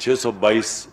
622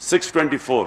624।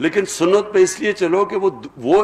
لیکن سنت پہ اس لیے چلو کہ وہ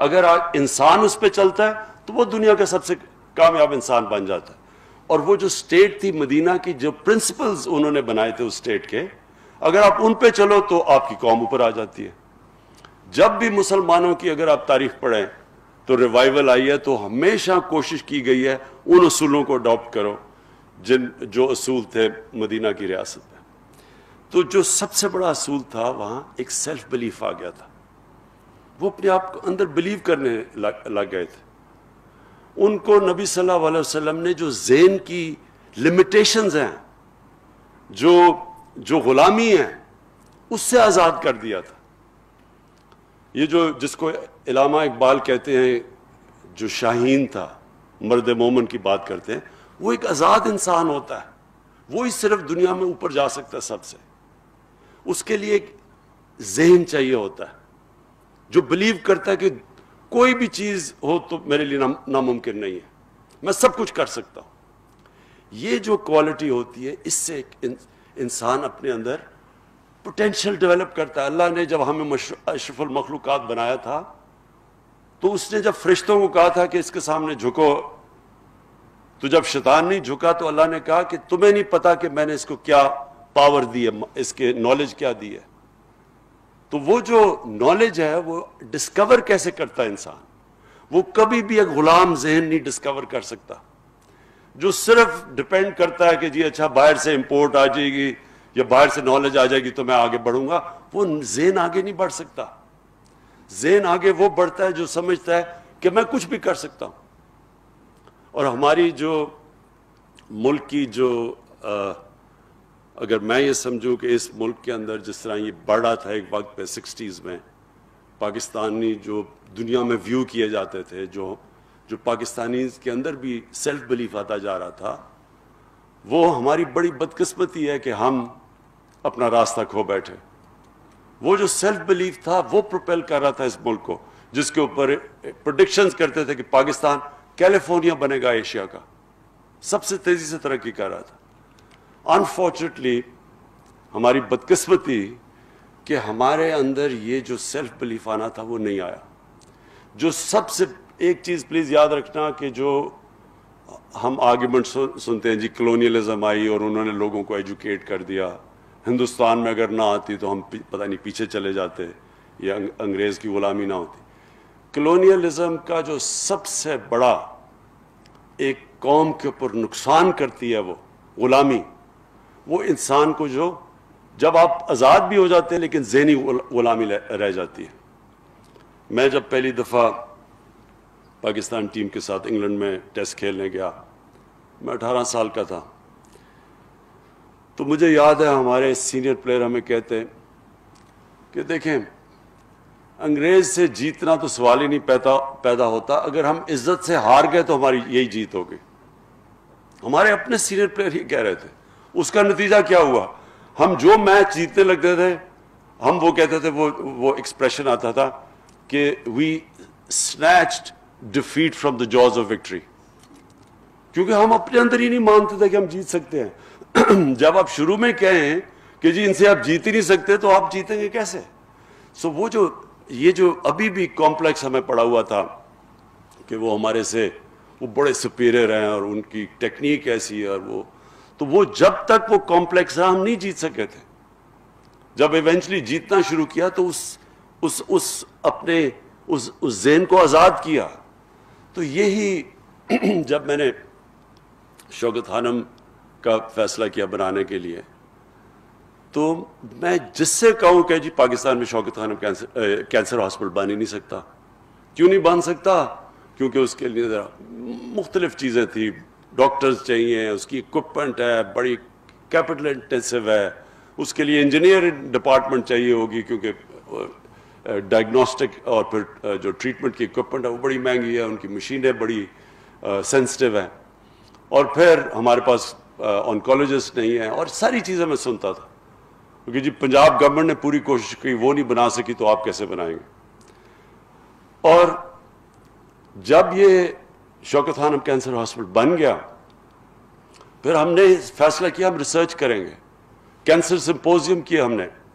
اگر انسان اس پہ چلتا ہے تو وہ دنیا کا سب سے کامیاب انسان بن جاتا ہے. اور وہ جو سٹیٹ تھی مدینہ کی، جو پرنسپلز انہوں نے بنائے تھے اس سٹیٹ کے، اگر آپ ان پہ چلو تو آپ کی قوم اوپر آ جاتی ہے. جب بھی مسلمانوں کی اگر آپ تاریخ پڑھیں تو ریوائول آئی ہے تو ہمیشہ کوشش کی گئی ہے ان اصولوں کو اڈاپٹ کرو جو اصول تھے مدینہ کی ریاست میں. تو جو سب سے بڑا اصول تھا وہاں ایک سیلف بلیف آ گیا تھا. وہ اپنے آپ کو اندر بلیو کرنے لگ گئے تھے. ان کو نبی صلی اللہ علیہ وسلم نے جو ذہن کی لمیٹیشنز ہیں، جو غلامی ہیں، اس سے آزاد کر دیا تھا. یہ جس کو علامہ اقبال کہتے ہیں، جو شاہین تھا، مرد مومن کی بات کرتے ہیں، وہ ایک آزاد انسان ہوتا ہے. وہی صرف دنیا میں اوپر جا سکتا ہے سب سے. اس کے لیے ایک ذہن چاہیے ہوتا ہے جو بلیو کرتا ہے کہ کوئی بھی چیز ہو تو میرے لیے ناممکن نہیں ہے، میں سب کچھ کر سکتا ہوں. یہ جو کوالٹی ہوتی ہے، اس سے ایک انسان اپنے اندر پوٹینشیل ڈیولپ کرتا ہے. اللہ نے جب ہمیں اشرف المخلوقات بنایا تھا تو اس نے جب فرشتوں کو کہا تھا کہ اس کے سامنے جھکو، تو جب شیطان نہیں جھکا تو اللہ نے کہا کہ تمہیں نہیں پتا کہ میں نے اس کو کیا پاور دی ہے، اس کے نالج کیا دی ہے. تو وہ جو نالج ہے وہ ڈسکور کیسے کرتا ہے انسان؟ وہ کبھی بھی ایک غلام ذہن نہیں ڈسکور کر سکتا جو صرف ڈپینڈ کرتا ہے کہ جی اچھا باہر سے امپورٹ آ جائے گی یا باہر سے نالج آ جائے گی تو میں آگے بڑھوں گا. وہ ذہن آگے نہیں بڑھ سکتا. ذہن آگے وہ بڑھتا ہے جو سمجھتا ہے کہ میں کچھ بھی کر سکتا ہوں. اور ہماری جو ملک کی اگر میں یہ سمجھوں کہ اس ملک کے اندر جس طرح یہ بڑھا تھا ایک وقت پہ 60s میں، پاکستانی جو دنیا میں ویو کیے جاتے تھے، جو پاکستانی کے اندر بھی سیلف بلیف آتا جا رہا تھا، وہ ہماری بڑی بدقسمتی ہے کہ ہم اپنا راستہ کھو بیٹھے. وہ جو سیلف بلیف تھا وہ پروپیل کر رہا تھا اس ملک کو، جس کے اوپر پریڈکشنز کرتے تھے کہ پاکستان کیلیفورنیا بنے گا ایشیا کا، سب سے تیزی سے ترقی کر رہا تھا. انفارچونیٹلی ہماری بدقسمتی کہ ہمارے اندر یہ جو سیلف بلیف آنا تھا وہ نہیں آیا. جو سب سے ایک چیز پلیز یاد رکھنا کہ جو ہم آرگیومنٹ سنتے ہیں، جی کلونیلزم آئی اور انہوں نے لوگوں کو ایجوکیٹ کر دیا، ہندوستان میں اگر نہ آتی تو ہم پتہ نہیں پیچھے چلے جاتے یا انگریز کی غلامی نہ ہوتی. کلونیلزم کا جو سب سے بڑا ایک قوم کے اوپر نقصان کرتی ہے وہ غلامی، وہ انسان کو جب آپ آزاد بھی ہو جاتے ہیں لیکن ذہنی غلامی رہ جاتی ہے. میں جب پہلی دفعہ پاکستان ٹیم کے ساتھ انگلینڈ میں ٹیسٹ کھیلنے گیا، میں 18 سال کا تھا، تو مجھے یاد ہے ہمارے سینئر پلیئر ہمیں کہتے کہ دیکھیں انگریز سے جیتنا تو سوال ہی نہیں پیدا ہوتا، اگر ہم عزت سے ہار گئے تو ہماری یہی جیت ہوگی. ہمارے اپنے سینئر پلیئر ہی کہہ رہے تھے. اس کا نتیجہ کیا ہوا؟ ہم جو میچ جیتنے لگتے تھے، ہم وہ کہتے تھے، وہ ایکسپریشن آتا تھا کہ وی snatched defeat from the jaws of victory. کیونکہ ہم اپنے اندر ہی نہیں مانتے تھے کہ ہم جیت سکتے ہیں. جب آپ شروع میں کہیں کہ جی ان سے آپ جیت ہی نہیں سکتے تو آپ جیتیں گے کیسے؟ وہ یہ جو ابھی بھی کمپلیکس ہمیں پڑا ہوا تھا کہ وہ ہمارے سے وہ بڑے سپیریئر ہیں اور ان کی ٹیکنیک ایسی ہے، اور وہ جب تک وہ کمپلیکس رہا ہم نہیں جیت سکے تھے. جب ایونچولی جیتنا شروع کیا تو اپنے ذہن کو آزاد کیا. تو یہی جب میں نے شوکت خانم کا فیصلہ کیا بنانے کے لیے، تو میں جس سے کہوں کہ جی پاکستان میں شوکت خانم کینسر ہاسپٹل بن ہی نہیں سکتا. کیوں نہیں بن سکتا؟ کیونکہ اس کے لیے مختلف چیزیں تھیں، ڈاکٹرز چاہیے، اس کی اکوپمنٹ ہے، بڑی کیپٹل انٹینسو ہے، اس کے لیے انجینئر ڈپارٹمنٹ چاہیے ہوگی، کیونکہ ڈائگنوسٹک اور پھر جو ٹریٹمنٹ کی اکوپمنٹ ہے وہ بڑی مہنگی ہے، ان کی مشینیں بڑی سینسٹیو ہیں، اور پھر ہمارے پاس آنکولوجسٹ نہیں ہیں، اور ساری چیزیں میں سنتا تھا. کیونکہ جی پنجاب گورنمنٹ نے پوری کوشش کی، وہ نہیں بنا سکی تو آپ کیسے بنائیں گے. اور جب یہ شوکت خانم کینسر ہاسپٹل بن گیا، پھر ہم نے فیصلہ کیا ہم ریسرچ کریں گے. کینسر سمپوزیم کیا ہم نے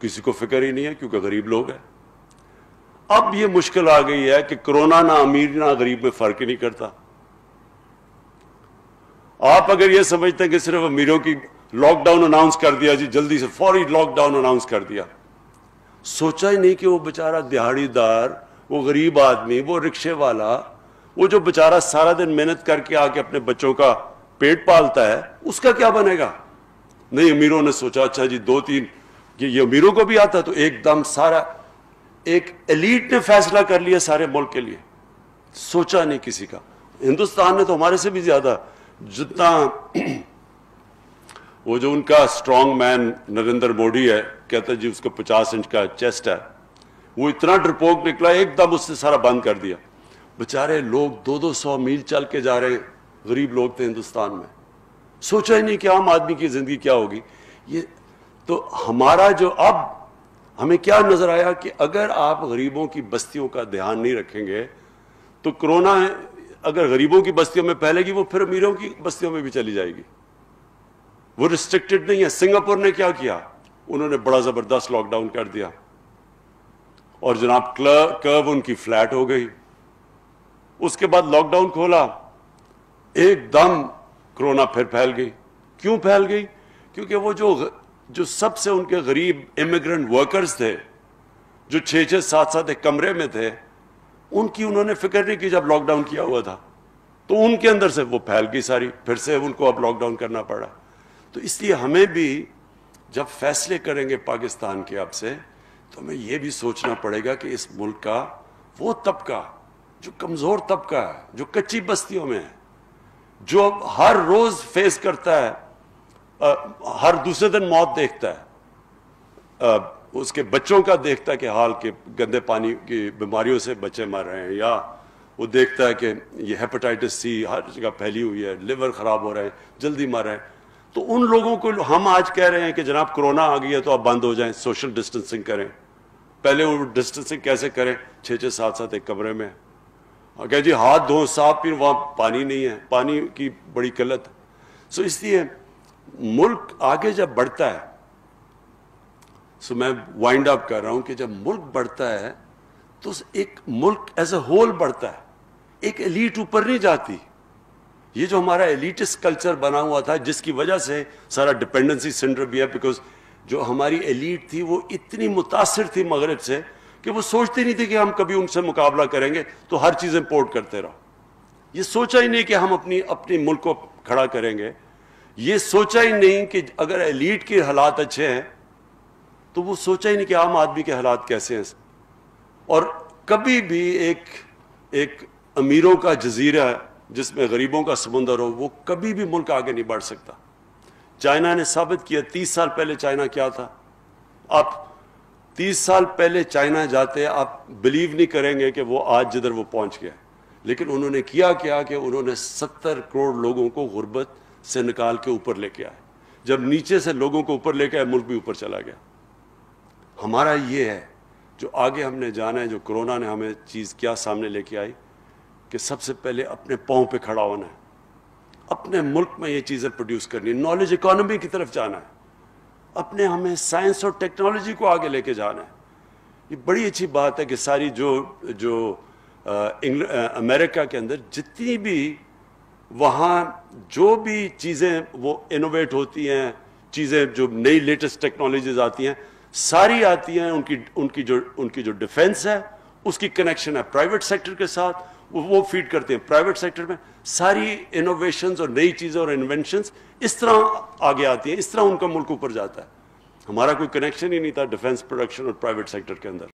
کسی کو فکر ہی نہیں ہے کیونکہ غریب لوگ ہیں. اب یہ مشکل آ گئی ہے کہ کرونا نہ امیر نہ غریب میں فرق ہی نہیں کرتا. آپ اگر یہ سمجھتے ہیں کہ صرف امیروں کی لاک ڈاؤن اناؤنس کر دیا جی, جلدی سے فوری لاک ڈاؤن اناؤنس کر دیا, سوچا ہی نہیں کہ وہ بیچارہ دیہڑی دار, وہ غریب آدمی, وہ رکشے والا, وہ جو بیچارہ سارا دن محنت کر کے آ کے اپنے بچوں کا پیٹ پالتا ہے, اس کا کیا بنے گا. نہیں, امیروں نے سوچا اچھا جی 2-3 یہ امیروں کو بھی آتا, تو ایک دم سارا ایک ایلیٹ نے فیصلہ کر لیا سارے ملک کے لیے, سوچا نہیں کسی کا. ہندوستان نے تو ہمارے سے بھی زیادہ, جتنا وہ جو ان کا اسٹرانگ مین نریندر موڈی ہے, کہتا ہے جی اس کو 50 انچ کا چیسٹ ہے, وہ اتنا ڈرپوک نکلا ایک دم اس نے سارا بند کر دیا. بیچارے لوگ 200-200 میل چل کے جا رہے ہیں, غریب لوگ تھے ہندوستان میں, سوچا ہی نہیں کہ عام آدمی کی زندگی کیا ہوگی. یہ تو ہمارا جو اب ہمیں کیا نظر آیا کہ اگر آپ غریبوں کی بستیوں کا دھیان نہیں رکھیں گے تو کرونا اگر غریبوں کی بستیوں میں پھیلے گی وہ پھر امیروں کی بستیوں میں بھی چلی جائے گی. وہ ریسٹرکٹڈ نہیں ہے. سنگاپور نے کیا کیا, انہوں نے بڑا زبردست لاک ڈاؤن کر دیا اور جناب کرو ان کی فلیٹ ہو گئی. اس کے بعد لاک ڈاؤن کھولا, ایک دم کرونا پھر پھیل گئی. کیوں پھیل گئی؟ کیونکہ وہ جو سب سے ان کے غریب امیگرنٹ ورکرز تھے, جو 6-6 7 ایک کمرے میں تھے, ان کی انہوں نے فکر نہیں کی جب لاک ڈاؤن کیا ہوا تھا, تو ان کے اندر سے وہ پھیل گئی ساری, پھر سے ان کو اب لاک ڈاؤن کرنا پڑا. تو اس لیے ہمیں بھی جب فیصلے کریں گے پاکستان کے اب سے, تو ہمیں یہ بھی سوچنا پڑے گا کہ اس ملک کا وہ طبقہ جو کمزور طبقہ ہے, جو کچی بستیوں میں ہے, جو ہر روز فیس کرتا ہے, ہر دوسرے دن موت دیکھتا ہے, اس کے بچوں کا دیکھتا ہے کہ حال کے گندے پانی کی بیماریوں سے بچے مر رہے ہیں, یا وہ دیکھتا ہے کہ یہ ہیپاٹائٹس سی ہر جگہ پھیلی ہوئی ہے, لیور خراب ہو رہے ہیں, جلدی مر رہے ہیں. تو ان لوگوں کو ہم آج کہہ رہے ہیں کہ جناب کرونا آ گئی ہے تو آپ بند ہو جائیں, سوشل ڈسٹنسنگ کریں. پہلے وہ ڈسٹنسنگ کیسے کریں, 6-6 7 ایک کمرے میں, کہ جی ہاتھ دھویں صاف, پھر وہاں پانی نہیں ہے, پانی کی بڑی قلت. سو اس لیے ملک آگے جب بڑھتا ہے, سو میں وائنڈ اپ کر رہا ہوں کہ جب ملک بڑھتا ہے تو ایک ملک ایز اے ہول بڑھتا ہے, ایک ایلیٹ اوپر نہیں جاتی. یہ جو ہمارا ایلیٹسٹ کلچر بنا ہوا تھا, جس کی وجہ سے سارا ڈپینڈنسی سنڈروم بھی ہے, بیکاز جو ہماری ایلیٹ تھی وہ اتنی متاثر تھی مغرب سے کہ وہ سوچتے نہیں تھے کہ ہم کبھی ان سے مقابلہ کریں گے, تو ہر چیز امپورٹ کرتے رہو. یہ سوچا ہی نہیں کہ ہم اپنی ملک کو کھڑا کریں گے. یہ سوچا ہی نہیں کہ اگر ایلیٹ کے حالات اچھے ہیں تو وہ سوچا ہی نہیں کہ عام آدمی کے حالات کیسے ہیں. اور کبھی بھی ایک امیروں کا جزیرہ جس میں غریبوں کا سمندر ہو, وہ کبھی بھی ملک آگے نہیں بڑھ سکتا. چائنا نے ثابت کیا. 30 سال پہلے چائنا کیا تھا. آپ 30 سال پہلے چائنا جاتے آپ بلیو نہیں کریں گے کہ وہ آج جدھر وہ پہنچ گیا. لیکن انہوں نے کیا کہ انہوں نے 70 کروڑ لوگوں کو غربت سے نکال کے اوپر لے کے آئے. جب نیچے سے لوگوں کو اوپر لے کے آئے, ملک بھی اوپر چلا گیا. ہمارا یہ ہے جو آگے ہم نے جانا ہے, جو کرونا نے ہمیں چیز کیا سامنے لے کے آئی, کہ سب سے پہلے اپنے پاؤں پہ کھڑا ہونا ہے, اپنے ملک میں یہ چیزیں پروڈیوس کرنی ہے, نالج اکانومی کی طرف جانا ہے, ہمیں سائنس اور ٹیکنالوجی کو آگے لے کے جانا ہے. یہ بڑی اچھی بات ہے کہ ساری جو امریکہ کے اندر جتنی بھی وہاں جو بھی چیزیں وہ انوویٹ ہوتی ہیں, چیزیں جو نئی لیٹسٹ ٹیکنالوجیز آتی ہیں, ساری آتی ہیں. ان کی جو ڈیفنس ہے اس کی کنیکشن ہے پرائیویٹ سیکٹر کے ساتھ, وہ فیڈ کرتے ہیں پرائیویٹ سیکٹر میں. ساری انوویشنز اور نئی چیزیں اور انوینشنز اس طرح آگے آتی ہیں, اس طرح ان کا ملک اوپر جاتا ہے. ہمارا کوئی کنیکشن ہی نہیں تھا ڈیفنس پروڈکشن اور پرائیویٹ سیکٹر کے اندر.